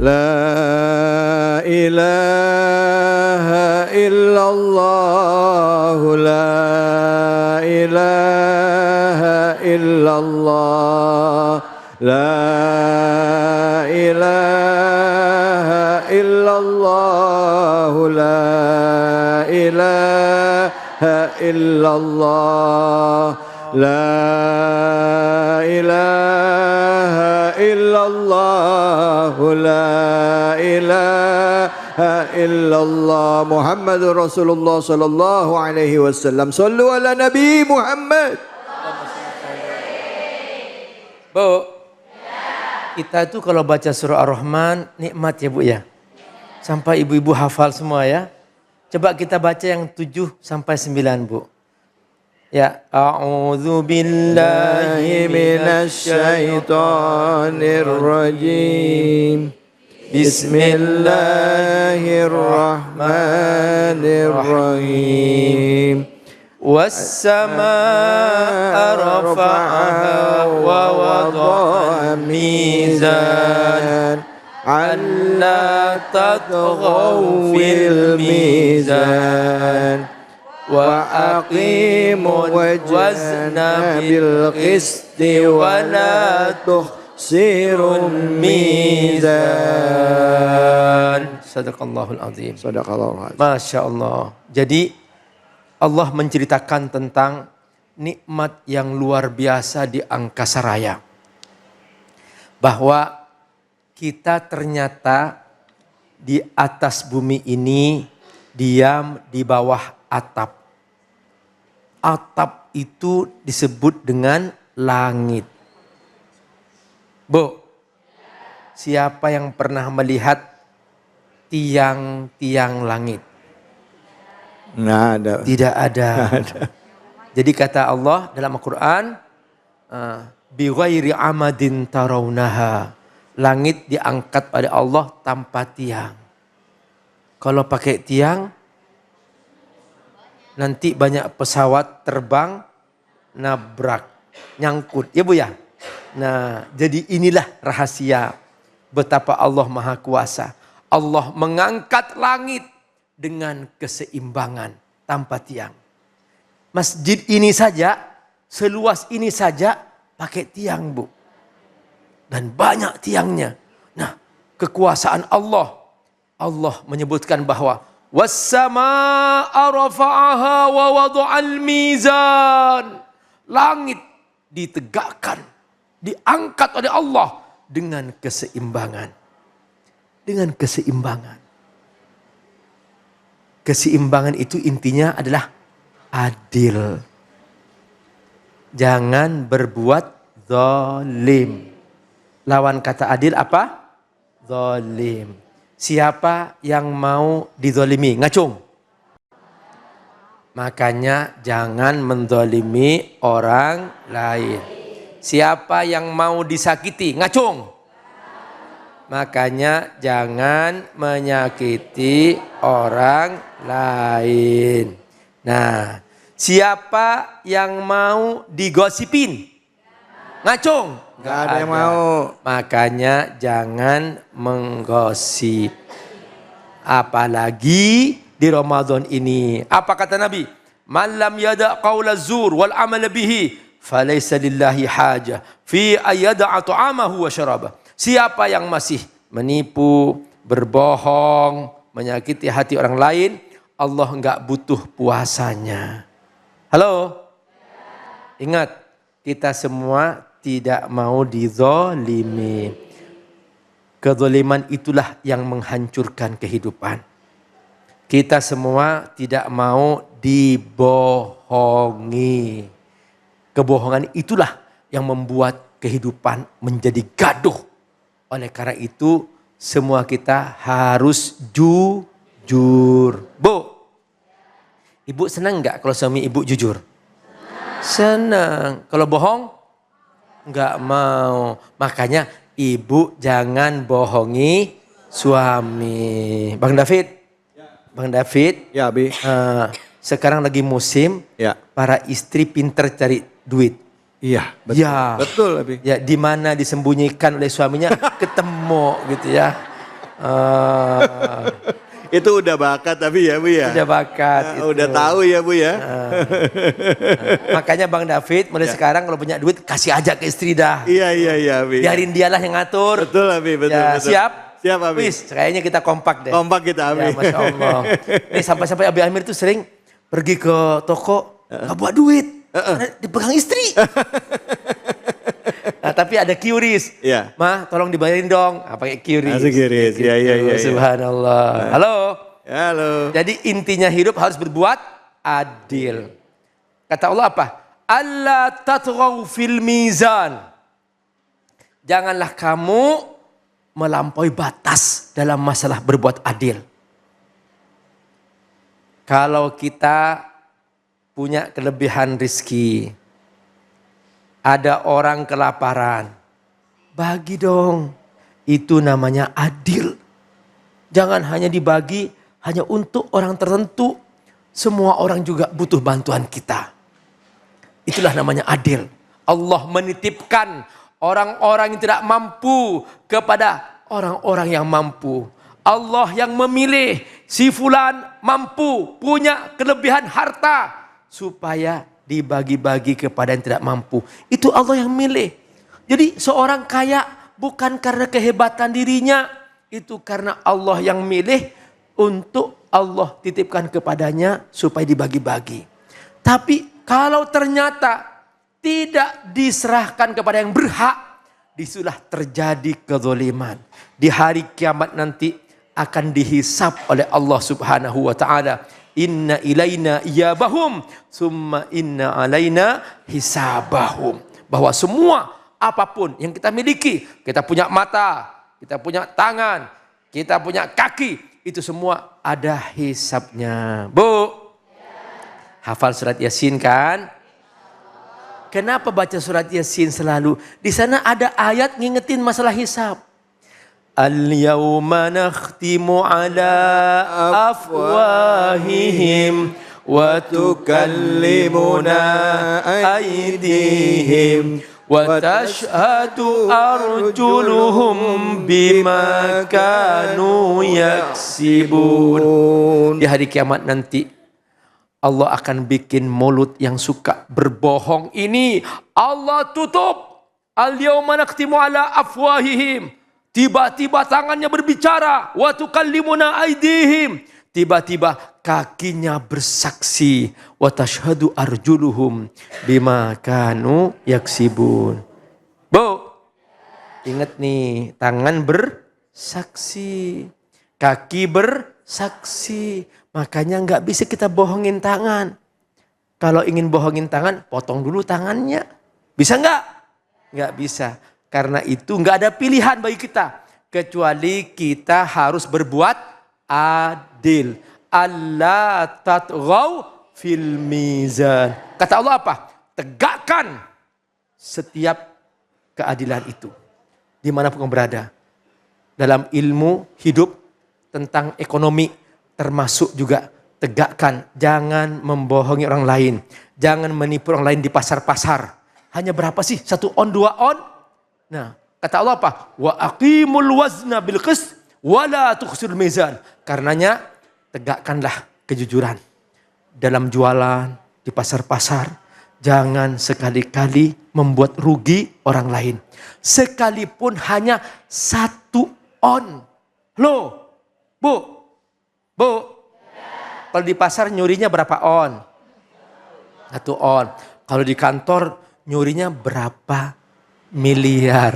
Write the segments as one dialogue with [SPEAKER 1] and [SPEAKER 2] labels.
[SPEAKER 1] La ilaha illallah, la ilaha illallah, la ilaha illallah, la ilaha illallah, la ilaha illallah, la ilaha illallah, Muhammadur Rasulullah sallallahu alaihi wasallam. Sallu ala Nabi Muhammad.
[SPEAKER 2] Bu, kita tuh kalau baca surah Ar-Rahman nikmat ya Bu ya. Sampai ibu-ibu hafal semua ya. Coba kita baca yang 7 sampai 9 Bu. Ya, a'udzu billahi minasy syaithanir rajim. Bismillahirrahmanirrahim. Was-samaa'a rafa'aha wa wada'a mizan. Alla tatghaw fil mizan. Wa aqimul wazna bil qisti wa la tuhsirul mizan. Sadaqallahul azim.
[SPEAKER 1] Sadaqallahul azim.
[SPEAKER 2] Masya Allah. Jadi Allah menceritakan tentang nikmat yang luar biasa di angkasa raya. Bahwa kita ternyata di atas bumi ini diam di bawah atap. Atap itu disebut dengan langit. Bu, siapa yang pernah melihat tiang-tiang langit?
[SPEAKER 1] Nggak ada.
[SPEAKER 2] Tidak ada. Jadi kata Allah dalam Al-Quran, bi ghairi amadin tarawnaha. Langit diangkat pada Allah tanpa tiang. Kalau pakai tiang, nanti banyak pesawat terbang, nabrak, nyangkut. Ya Bu ya? Nah, jadi inilah rahasia betapa Allah Maha Kuasa. Allah mengangkat langit dengan keseimbangan tanpa tiang. Masjid ini saja, seluas ini saja pakai tiang Bu. Dan banyak tiangnya. Nah, kekuasaan Allah. Allah menyebutkan bahwa was-samaa'a rafa'aha wa wada'al mizan. Langit ditegakkan, diangkat oleh Allah dengan keseimbangan. Dengan keseimbangan. Keseimbangan itu intinya adalah adil. Jangan berbuat zalim. Lawan kata adil apa? Zalim. Siapa yang mau dizalimi? Ngacung. Makanya jangan menzalimi orang lain. Siapa yang mau disakiti? Ngacung. Makanya jangan menyakiti orang lain. Nah, siapa yang mau digosipin? Ngacung.
[SPEAKER 1] Gak ada yang mau.
[SPEAKER 2] Makanya jangan menggosip. Apalagi di Ramadan ini. Apa kata Nabi? Man lam yada' qawla zur wal amal bihi falaysa lillahi hajah fi ayyada'a ta'amahu wa syarabah. Siapa yang masih menipu, berbohong, menyakiti hati orang lain, Allah enggak butuh puasanya. Halo? Ingat, kita semua tidak mau dizalimi. Kezaliman itulah yang menghancurkan kehidupan. Kita semua tidak mau dibohongi. Kebohongan itulah yang membuat kehidupan menjadi gaduh. Oleh karena itu semua kita harus jujur. Bu, ibu senang nggak kalau suami ibu jujur? Senang. Kalau bohong? Nggak mau. Makanya ibu jangan bohongi suami. Bang David? Bang David?
[SPEAKER 1] Ya, Bi.
[SPEAKER 2] Sekarang lagi musim
[SPEAKER 1] Ya.
[SPEAKER 2] para istri pinter cari duit.
[SPEAKER 1] Iya, betul.
[SPEAKER 2] Ya.
[SPEAKER 1] Betul, Bi.
[SPEAKER 2] Ya, di mana disembunyikan oleh suaminya ketemu gitu ya.
[SPEAKER 1] Itu udah bakat tapi ya Bu ya.
[SPEAKER 2] Udah bakat.
[SPEAKER 1] Udah tahu ya Bu ya.
[SPEAKER 2] Makanya Bang David mulai sekarang kalau punya duit kasih aja ke istri dah.
[SPEAKER 1] Iya Abi.
[SPEAKER 2] Biarin dialah yang ngatur.
[SPEAKER 1] Betul Abi, betul.
[SPEAKER 2] Ya,
[SPEAKER 1] betul.
[SPEAKER 2] siap?
[SPEAKER 1] Siap Abi.
[SPEAKER 2] Wis, kayaknya kita kompak deh.
[SPEAKER 1] Kompak kita Abi.
[SPEAKER 2] Ya, Masya Allah. Ini sampai-sampai Abi Amir tuh sering pergi ke toko, gak buat duit. Karena dipegang istri. Nah, tapi ada QRIS.
[SPEAKER 1] Iya.
[SPEAKER 2] Ma, tolong dibayarin dong. Pakai QRIS.
[SPEAKER 1] Masuk QRIS. Iya.
[SPEAKER 2] Subhanallah. Halo.
[SPEAKER 1] Halo.
[SPEAKER 2] Jadi intinya hidup harus berbuat adil. Kata Allah apa? Allah tatghaw fil mizan. Janganlah kamu melampaui batas dalam masalah berbuat adil. Kalau kita punya kelebihan rizki, ada orang kelaparan, bagi dong. Itu namanya adil. Jangan hanya dibagi hanya untuk orang tertentu. Semua orang juga butuh bantuan kita. Itulah namanya adil. Allah menitipkan orang-orang yang tidak mampu kepada orang-orang yang mampu. Allah yang memilih si fulan mampu, punya kelebihan harta supaya dibagi-bagi kepada yang tidak mampu. Itu Allah yang milih. Jadi seorang kaya bukan karena kehebatan dirinya, itu karena Allah yang milih untuk Allah titipkan kepadanya supaya dibagi-bagi. Tapi kalau ternyata tidak diserahkan kepada yang berhak, disitulah terjadi kezaliman. Di hari kiamat nanti akan dihisab oleh Allah Subhanahu wa taala. Inna ilaina iyabahum summa inna alaina hisabahum. Bahwa semua apapun yang kita miliki, kita punya mata, kita punya tangan, kita punya kaki, itu semua ada hisabnya. Bu, hafal surat Yasin kan? Kenapa baca surat Yasin selalu? Di sana ada ayat ngingetin masalah hisab. Al-yawma nakhtimu ala afwahihim wa tukallimuna aydihim wa tashhadu arjuluhum bima kanu yaksibun. Di hari kiamat nanti Allah akan bikin mulut yang suka berbohong ini Allah tutup. Al-yawma nakhtimu ala afwahihim. Tiba-tiba tangannya berbicara. Wa tukallimuna aydihim. Tiba-tiba kakinya bersaksi. Wa tashhadu arjuluhum bima kanu yaksibun. Bu, ingat nih, tangan bersaksi, kaki bersaksi. Makanya nggak bisa kita bohongin tangan. Kalau ingin bohongin tangan, potong dulu tangannya. Bisa nggak? Nggak bisa. Karena itu nggak ada pilihan bagi kita. Kecuali kita harus berbuat adil. Allah tatghaw fil mizan. Kata Allah apa? Tegakkan setiap keadilan itu. Dimanapun kamu berada. Dalam ilmu hidup, tentang ekonomi, termasuk juga tegakkan. Jangan membohongi orang lain. Jangan menipu orang lain di pasar-pasar. Hanya berapa sih? 1 on, 2 on? Nah, kata Allah apa? Wa aqimul wazna bil qist wa la tukhsirul mizan. Karenanya tegakkanlah kejujuran dalam jualan di pasar-pasar. Jangan sekali-kali membuat rugi orang lain. Sekalipun hanya 1 on. Loh, Bu. Kalau di pasar nyurinya berapa on? 1 on. Kalau di kantor nyurinya berapa miliar,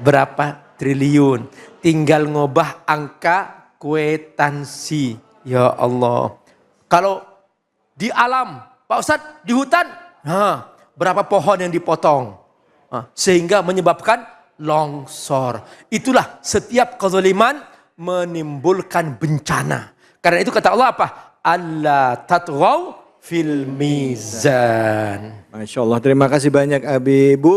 [SPEAKER 2] berapa triliun. Tinggal ngubah angka kwitansi. Ya Allah. Kalau di alam, Pak Ustadz, di hutan, berapa pohon yang dipotong. Sehingga menyebabkan longsor. Itulah setiap kezaliman menimbulkan bencana. Karena itu kata Allah apa? Allah tatghaw fil mizan.
[SPEAKER 1] Masya Allah, terima kasih banyak Abi. Bu,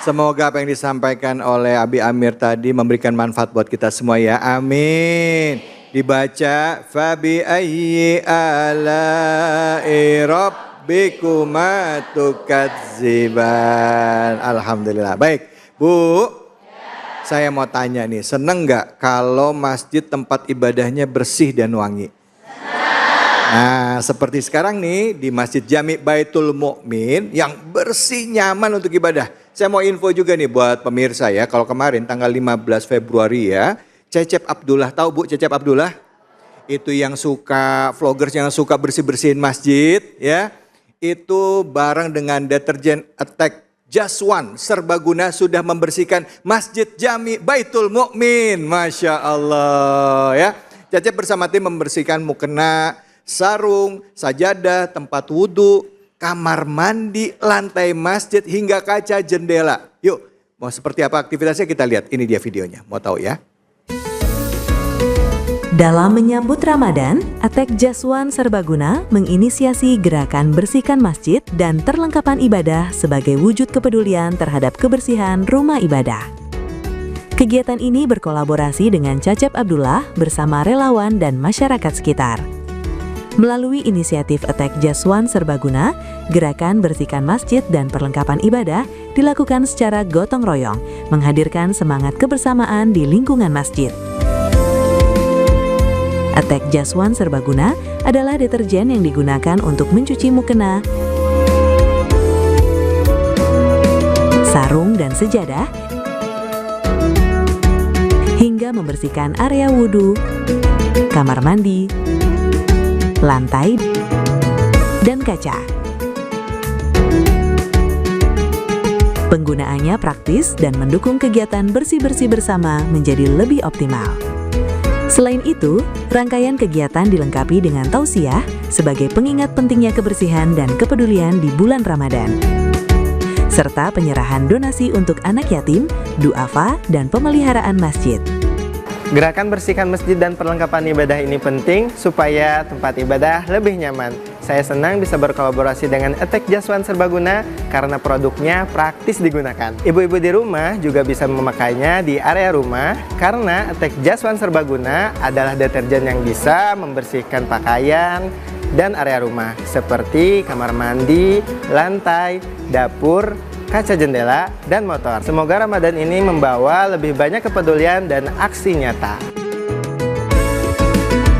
[SPEAKER 1] semoga apa yang disampaikan oleh Abi Amir tadi memberikan manfaat buat kita semua ya. Amin. Dibaca fabi ayyi ala'i rabbikuma tukadziban. Alhamdulillah. Baik, Bu. Saya mau tanya nih, seneng nggak kalau masjid tempat ibadahnya bersih dan wangi? Nah, seperti sekarang nih di Masjid Jami Baitul Mukmin yang bersih nyaman untuk ibadah. Saya mau info juga nih buat pemirsa ya. Kalau kemarin tanggal 15 Februari ya, Cecep Abdullah, tahu Bu Cecep Abdullah? Itu yang suka vloggers yang suka bersih-bersihin masjid ya. Itu bareng dengan deterjen Attack Just One Serbaguna sudah membersihkan Masjid Jami Baitul Mukmin. Masya Allah ya. Cecep bersama tim membersihkan mukena, sarung, sajadah, tempat wudhu, kamar mandi, lantai masjid, hingga kaca jendela. Yuk, mau seperti apa aktivitasnya kita lihat. Ini dia videonya, mau tahu ya?
[SPEAKER 3] Dalam menyambut Ramadan, Attack Just One Serbaguna menginisiasi gerakan bersihkan masjid dan perlengkapan ibadah sebagai wujud kepedulian terhadap kebersihan rumah ibadah. Kegiatan ini berkolaborasi dengan Cecep Abdullah bersama relawan dan masyarakat sekitar. Melalui inisiatif Attack Just One Serbaguna, gerakan bersihkan masjid dan perlengkapan ibadah dilakukan secara gotong royong, menghadirkan semangat kebersamaan di lingkungan masjid. Attack Just One Serbaguna adalah deterjen yang digunakan untuk mencuci mukena, sarung dan sejadah, hingga membersihkan area wudhu, kamar mandi, lantai, dan kaca. Penggunaannya praktis dan mendukung kegiatan bersih-bersih bersama menjadi lebih optimal. Selain itu, rangkaian kegiatan dilengkapi dengan tausiah sebagai pengingat pentingnya kebersihan dan kepedulian di bulan Ramadan, serta penyerahan donasi untuk anak yatim, duafa, dan pemeliharaan masjid.
[SPEAKER 4] Gerakan bersihkan masjid dan perlengkapan ibadah ini penting supaya tempat ibadah lebih nyaman. Saya senang bisa berkolaborasi dengan Attack Just One Serbaguna karena produknya praktis digunakan. Ibu-ibu di rumah juga bisa memakainya di area rumah karena Attack Just One Serbaguna adalah deterjen yang bisa membersihkan pakaian dan area rumah seperti kamar mandi, lantai, dapur, kaca jendela, dan motor. Semoga Ramadan ini membawa lebih banyak kepedulian dan aksi nyata.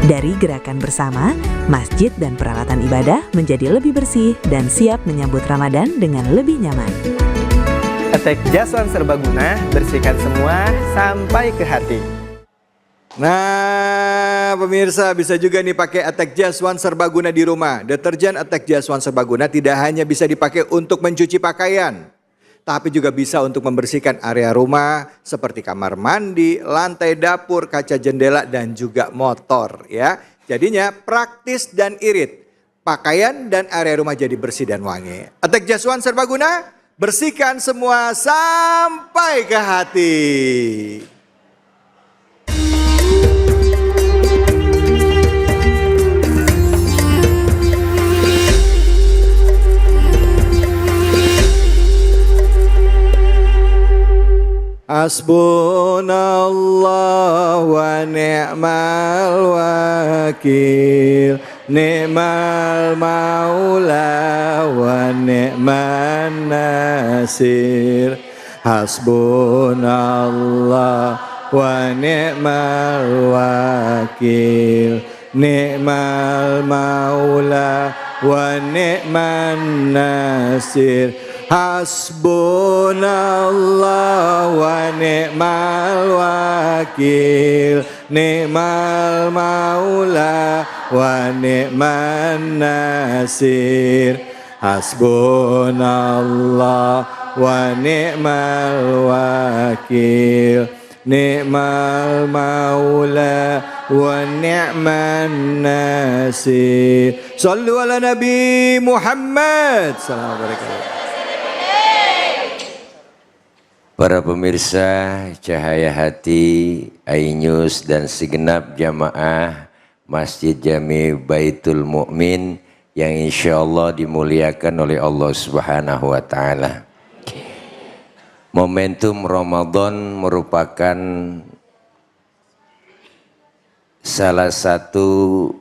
[SPEAKER 3] Dari gerakan bersama, masjid dan peralatan ibadah menjadi lebih bersih dan siap menyambut Ramadan dengan lebih nyaman.
[SPEAKER 4] Attack Just One Serbaguna, bersihkan semua sampai ke hati.
[SPEAKER 1] Nah, pemirsa bisa juga nih pakai Attack Just One Serbaguna di rumah. Deterjen Attack Just One Serbaguna tidak hanya bisa dipakai untuk mencuci pakaian, tapi juga bisa untuk membersihkan area rumah seperti kamar mandi, lantai dapur, kaca jendela, dan juga motor ya. Jadinya praktis dan irit. Pakaian dan area rumah jadi bersih dan wangi. Attack Just One Serbaguna, bersihkan semua sampai ke hati. Hasbunallah wa ni'mal wakil, ni'mal maula wa ni'man nasir. Hasbunallah wa ni'mal wakil, ni'mal maula wa ni'man nasir. Hasbunallah wa ni'mal wakil, ni'mal maula wa ni'man nasir. Hasbunallah wa ni'mal wakil, ni'mal maula wa ni'man nasir. Sallu ala Nabi Muhammad. Assalamualaikum.
[SPEAKER 5] Para pemirsa Cahaya Hati, iNews, dan segenap jamaah Masjid Jami Baitul Mukmin yang insya Allah dimuliakan oleh Allah Subhanahu wa Ta'ala. Momentum Ramadan merupakan salah satu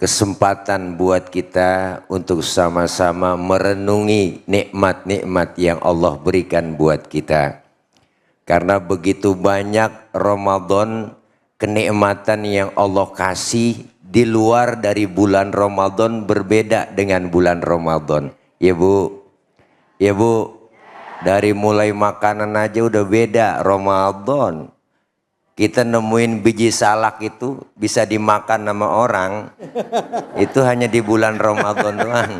[SPEAKER 5] kesempatan buat kita untuk sama-sama merenungi nikmat-nikmat yang Allah berikan buat kita. Karena begitu banyak Ramadan, kenikmatan yang Allah kasih di luar dari bulan Ramadan berbeda dengan bulan Ramadan. Ya Bu, ya Bu, dari mulai makanan aja udah beda Ramadan. Kita nemuin biji salak itu bisa dimakan sama orang, itu hanya di bulan Ramadan doang.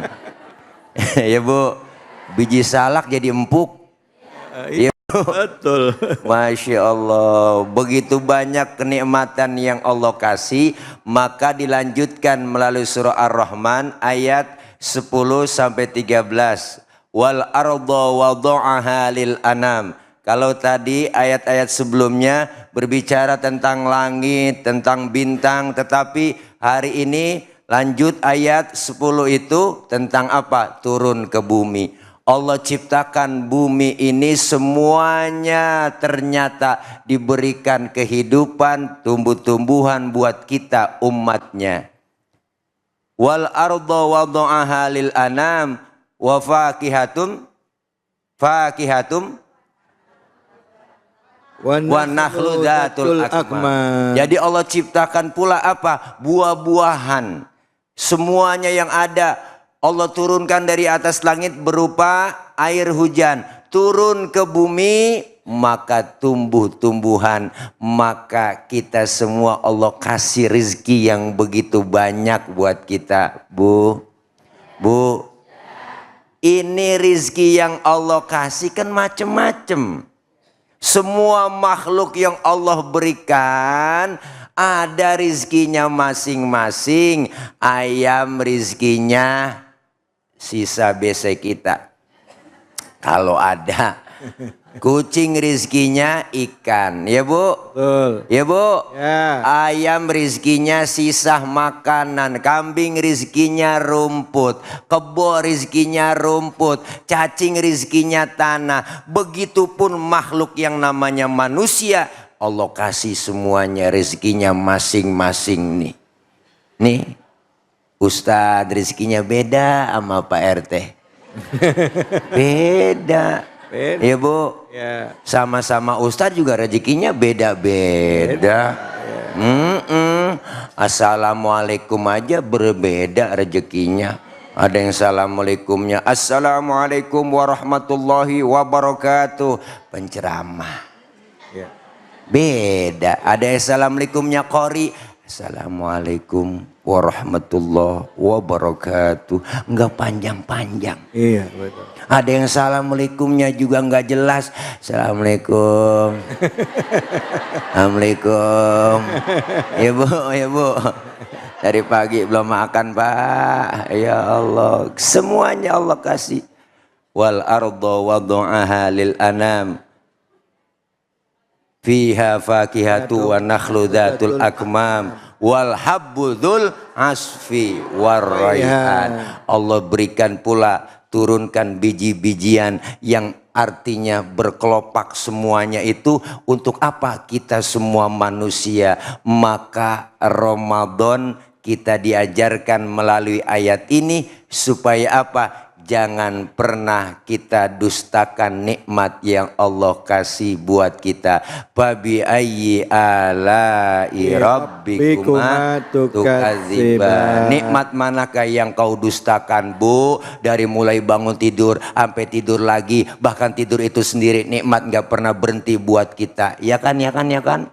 [SPEAKER 5] Ya Bu, biji salak jadi empuk. Ya Bu.
[SPEAKER 1] Betul.
[SPEAKER 5] Masya Allah, begitu banyak kenikmatan yang Allah kasih. Maka dilanjutkan melalui surah Ar-Rahman ayat 10-13. Wal arda wada'aha lil anam. Kalau tadi ayat-ayat sebelumnya berbicara tentang langit, tentang bintang, tetapi hari ini lanjut ayat 10 itu tentang apa? Turun ke bumi. Allah ciptakan bumi ini semuanya ternyata diberikan kehidupan, tumbuh-tumbuhan buat kita umatnya. Wal arda wada'aha lil anam wa fakihatum wa nakhlu dzatul akmam. Jadi Allah ciptakan pula apa? Buah-buahan. Semuanya yang ada Allah turunkan dari atas langit berupa air hujan. Turun ke bumi maka tumbuh-tumbuhan. Maka kita semua Allah kasih rezeki yang begitu banyak buat kita. Bu, ini rezeki yang Allah kasih kan macem-macem. Semua makhluk yang Allah berikan ada rizkinya masing-masing. Ayam rizkinya sisa besek kita kalau ada. Kucing rizkinya ikan, ya Bu?
[SPEAKER 1] Betul.
[SPEAKER 5] Ya Bu?
[SPEAKER 1] Ya.
[SPEAKER 5] Ayam rizkinya sisa makanan, kambing rizkinya rumput, kebo rizkinya rumput, cacing rizkinya tanah. Begitupun makhluk yang namanya manusia, Allah kasih semuanya rizkinya masing-masing nih. Nih, Ustadz rizkinya beda sama Pak RT. Beda. Ya Bu,
[SPEAKER 1] Ya.
[SPEAKER 5] sama-sama Ustadz juga rezekinya beda-beda. Assalamualaikum aja berbeda rezekinya. Ada yang assalamualaikumnya assalamualaikum warahmatullahi wabarakatuh, penceramah.
[SPEAKER 1] Ya.
[SPEAKER 5] Beda. Ada yang assalamualaikumnya qori, assalamualaikum warahmatullahi wabarakatuh. Enggak panjang-panjang.
[SPEAKER 1] Iya, betul.
[SPEAKER 5] Ada yang assalamualaikumnya juga enggak jelas. Assalamualaikum. Assalamualaikum. Ya Bu, ya Bu. Dari pagi belum makan Pak. Ya Allah. Semuanya Allah kasih. Wal arda wada'aha lil anam. Fiha fakihatu wa nakhlu dzatul akmam wal habbu dzul asfi war rayhan. Allah berikan pula, turunkan biji-bijian yang artinya berkelopak semuanya itu untuk apa? Kita semua manusia. Maka Ramadan kita diajarkan melalui ayat ini supaya apa? Jangan pernah kita dustakan nikmat yang Allah kasih buat kita. Fabi ayyi ala'i rabbikuma tukadziban. Nikmat manakah yang kau dustakan Bu? Dari mulai bangun tidur sampai tidur lagi, bahkan tidur itu sendiri nikmat nggak pernah berhenti buat kita. Ya kan, ya kan, ya kan?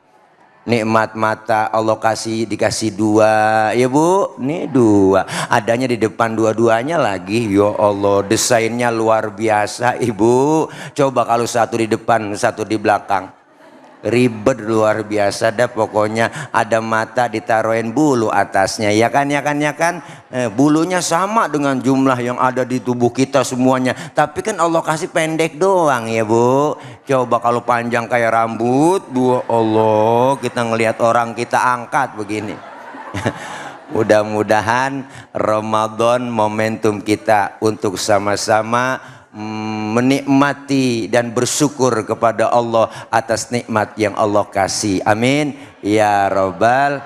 [SPEAKER 5] Nikmat mata Allah kasih, dikasih dua, ya Bu, nih dua, adanya di depan dua-duanya lagi. Ya Allah, desainnya luar biasa Ibu. Coba kalau satu di depan, satu di belakang, ribet luar biasa dah pokoknya. Ada mata ditaruhin bulu atasnya, ya kan, ya kan, ya kan. Bulunya sama dengan jumlah yang ada di tubuh kita semuanya, tapi kan Allah kasih pendek doang ya Bu. Coba kalau panjang kayak rambut, Bu Allah, kita ngelihat orang kita angkat begini. Mudah-mudahan Ramadan momentum kita untuk sama-sama menikmati dan bersyukur kepada Allah atas nikmat yang Allah kasih. Amin ya Rabbal